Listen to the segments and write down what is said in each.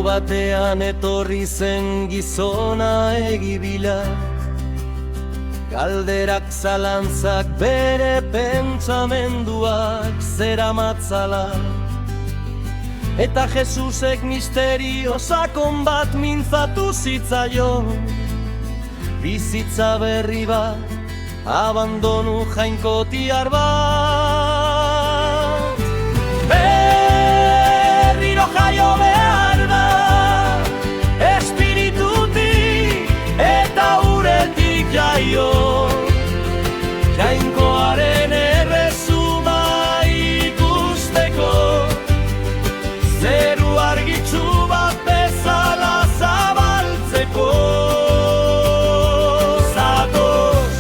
batean etorri zen gizona egibila, galderak zalantzak bere pentsamenduak zeramatzala, eta Jesusek misterio sakon bat mintzatu zitzaion, bizitza berri bat, abandonu jainkotiar bat. Berriro jaio behar da, espiritutik eta uretik jaio, jainkoaren erresuma ikusteko, zeru argitsu bat bezala zabaltzeko. Zatoz,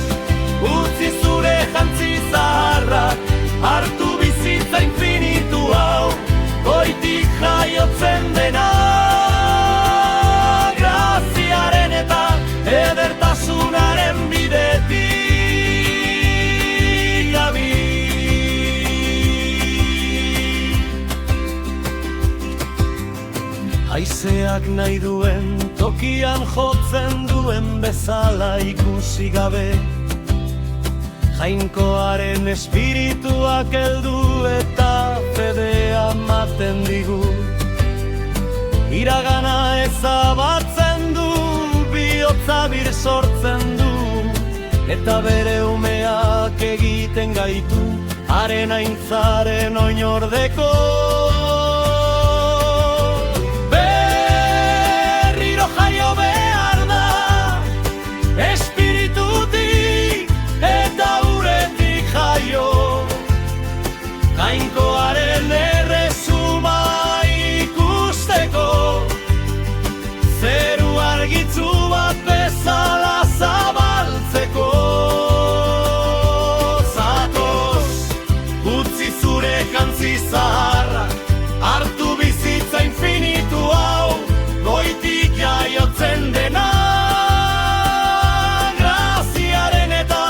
utzi zure jantzi zaharrak, hartu bizitza infinitu hau, goitik jaiotzen dena, graziaren eta edertasunaren bidetik dabil. Haizeak nahi duen tokian jotzen duen bezala ikusi gabe, jainkoaren espirituak heldu eta fedea ematen digu. Iragana ezabatzen du, bihotza bir sortzen du, eta bere umeak egiten gaitu, haren aintzaren oinordeko. Berriro jaio behar da, espiritutik eta uretik jaio, jainkoaren erresuma ikusteko, zeru argitzu bat bezala zabaltzeko. Zatoz, utzi zure jantzi zaharrak, hartu bizitza infinitu hau, goitik jaiotzen dena, graziaren eta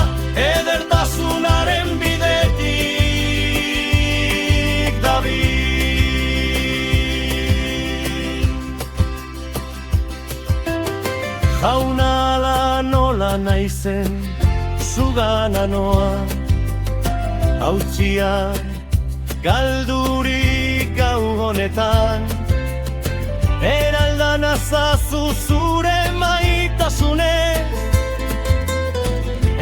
edertasunaren bidetik dabil. Jauna ala nola naizen, zugana noa, hautsia galdurik gau honetan, eraldan azazu zure maitasunez,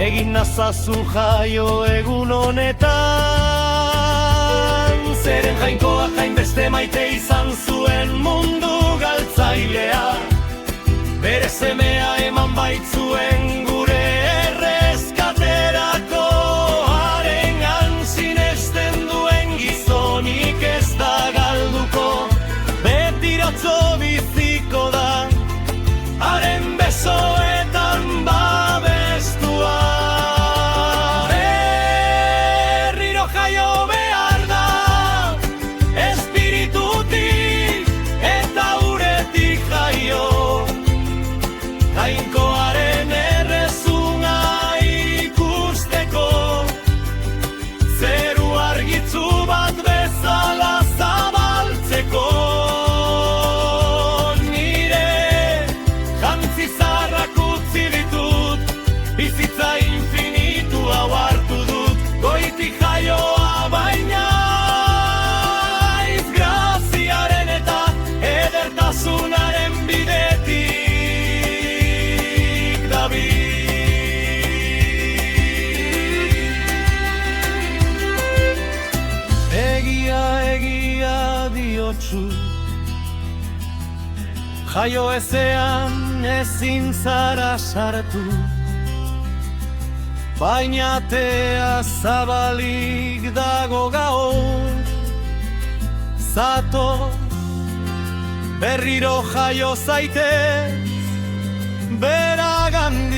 egin nazazu jaio egun honetan. Zeren jainkoak hainbeste maite izan zuen mundu galtzailea, bere semea eman baitzuen gure erreskaterako, harengan sinesten duen gizonik ez da galduko, betiratzo biziko da, haren besoetan babestua. Berriro jaio behar da, espiritutik eta uretik jaio, jainkoaren erresuna ikusteko, zeru argitzu bat bezala zabaltzeko. Nire jantzi zaharrak utzi ditut, bizitza infinitu hau hartu dut, goitik jaioa baina graziaren eta edertasunaren bidetik dabil. Egia diotsu, jaio ezean ezin zara sartu, baina atea zabalik dago gaur. Zatoz, berriro jaio zaitez, beragandik